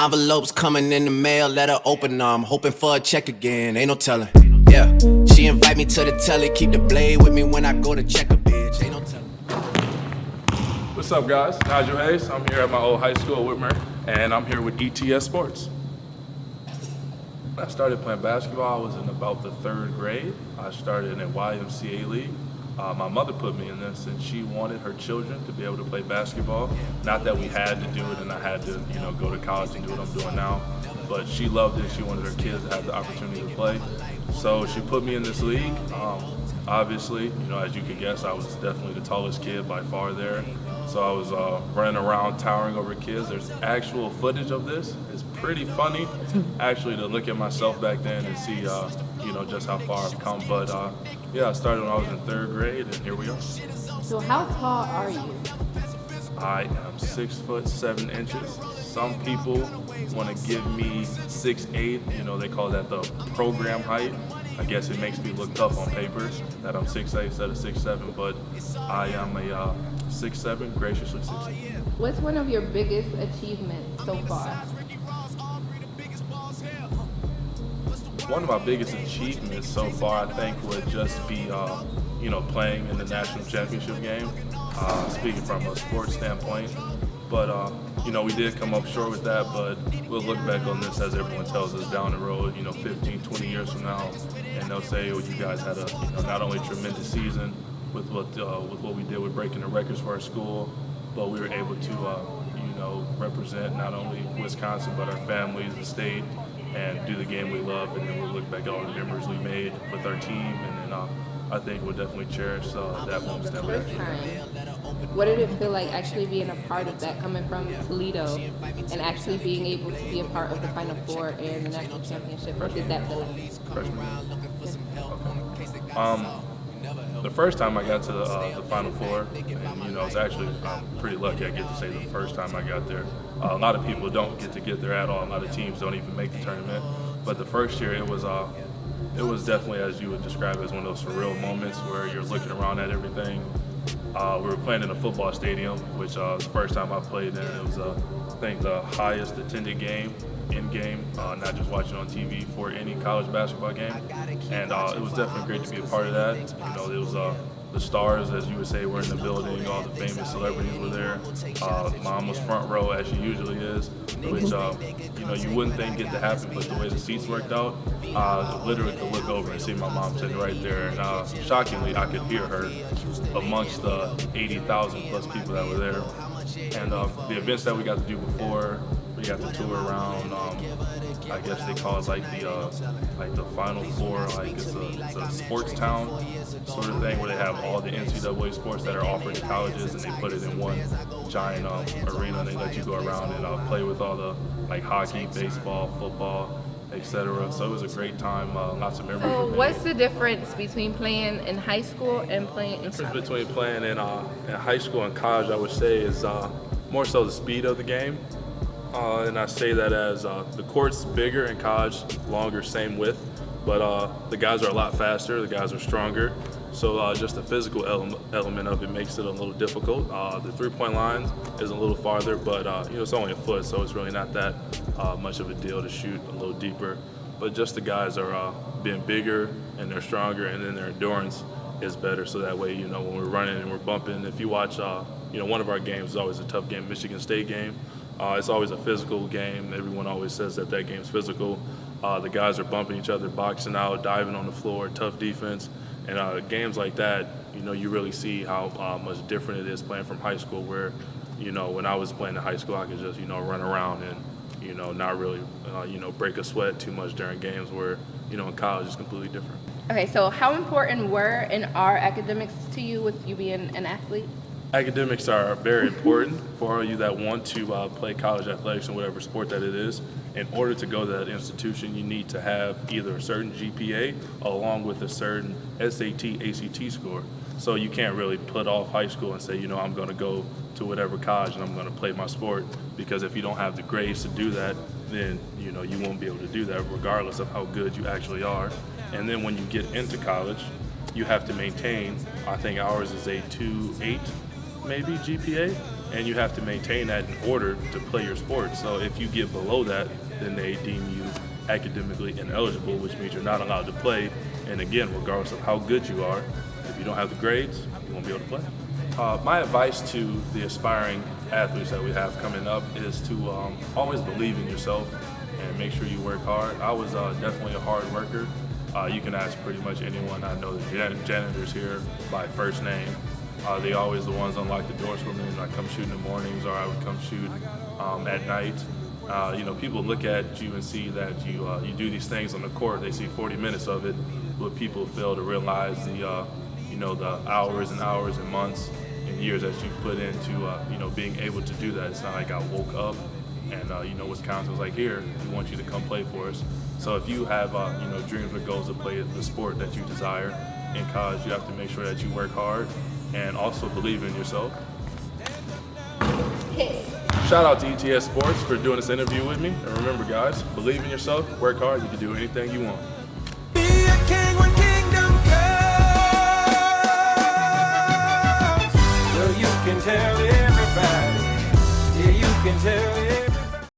Envelopes coming in the mail, let her open them. Hoping for a check again, ain't no telling. Yeah, she invite me to the telly, keep the blade with me when I go to check a bitch, ain't no telling. What's up, guys? Nigel Hayes. I'm here at my old high school, Whitmer, and I'm here with E.T.S Sports. When I started playing basketball, I was in about the 3rd grade. I started in a YMCA league. My mother put me in this, and she wanted her children to be able to play basketball. Not that we had to do it, and I had to, go to college and do what I'm doing now. But she loved it. She wanted her kids to have the opportunity to play. So she put me in this league. Obviously, as you could guess, I was definitely the tallest kid by far there. So I was running around, towering over kids. There's actual footage of this. It's pretty funny, actually, to look at myself back then and see, just how far I've come. But yeah, I started when I was in 3rd grade, and here we are. So how tall are you? I am 6'7". Some people want to give me 6'8". They call that the program height. I guess it makes me look tough on paper that I'm 6'8" instead of 6'7", but I am a 6'7", graciously 6'8". What's one of your biggest achievements so far? One of my biggest achievements so far, I think, would just be, playing in the national championship game. Speaking from a sports standpoint, but we did come up short with that. But we'll look back on this, as everyone tells us, down the road, 15, 20 years from now, and they'll say, "Oh, you guys had a not only tremendous season with what we did with breaking the records for our school, but we were able to represent not only Wisconsin but our families, the state, and do the game we love." And then we'll look back at all the memories we made with our team, and then I think we'll definitely cherish that moment that we had. First time, what did it feel like actually being a part of that, coming from Toledo and actually being able to be a part of the Final Four and the national championship? What did that feel like? Freshman. The first time I got to the Final Four, and I was actually pretty lucky. I get to say the first time I got there. A lot of people don't get there at all. A lot of teams don't even make the tournament. But the first year, it was definitely, as you would describe, as one of those surreal moments where you're looking around at everything. We were playing in a football stadium, which was the first time I played in. It was, I think, the highest attended game in-game, not just watching on TV, for any college basketball game. And it was definitely great to be a part of that. It was the stars, as you would say, were in the building. All the famous celebrities were there. Mom was front row, as she usually is, which you wouldn't think get to happen, but the way the seats worked out, literally could look over and see my mom sitting right there. And shockingly, I could hear her amongst the 80,000 plus people that were there. And the events that we got to do before, we got to tour around. I guess they call it like the Final Four, like it's a sports town sort of thing where they have all the NCAA sports that are offered to colleges, and they put it in one giant arena, and they let you go around and play with all the hockey, baseball, football, etc. So it was a great time, lots of memories. So what's the difference between playing in high school and playing in college? The difference between playing in high school and college, I would say, is more so the speed of the game. And I say that as the court's bigger in college, longer, same width, but the guys are a lot faster, the guys are stronger. So just the physical element of it makes it a little difficult. The three-point line is a little farther, but it's only a foot, so it's really not that much of a deal to shoot a little deeper. But just the guys are being bigger and they're stronger, and then their endurance is better. So that way, when we're running and we're bumping, if you watch, one of our games is always a tough game, Michigan State game. It's always a physical game. Everyone always says that game's physical. The guys are bumping each other, boxing out, diving on the floor, tough defense. And games like that, you really see how much different it is playing from high school, where, when I was playing in high school, I could just, run around and, not really, break a sweat too much during games, where, in college it's completely different. Okay, so how important were and are academics to you with you being an athlete? Academics are very important for all of you that want to play college athletics in whatever sport that it is. In order to go to that institution, you need to have either a certain GPA along with a certain SAT, ACT score. So you can't really put off high school and say, I'm going to go to whatever college and I'm going to play my sport, because if you don't have the grades to do that, then you won't be able to do that regardless of how good you actually are. And then when you get into college, you have to maintain, I think ours is a 2.8 maybe GPA, and you have to maintain that in order to play your sport. So if you get below that, then they deem you academically ineligible, which means you're not allowed to play. And again, regardless of how good you are, if you don't have the grades, you won't be able to play. My advice to the aspiring athletes that we have coming up is to always believe in yourself and make sure you work hard. I was definitely a hard worker. You can ask pretty much anyone. I know the janitors here by first name. They always the ones unlock the doors for me, and I come shoot in the mornings, or I would come shoot at night. People look at you and see that you do these things on the court. They see 40 minutes of it, but people fail to realize the hours and hours and months and years that you've put into being able to do that. It's not like I woke up and Wisconsin's like, here, we want you to come play for us. So if you have dreams or goals to play the sport that you desire in college, you have to make sure that you work hard and also believe in yourself. Shout out to E.T.S Sports for doing this interview with me. And remember, guys, believe in yourself, work hard, you can do anything you want.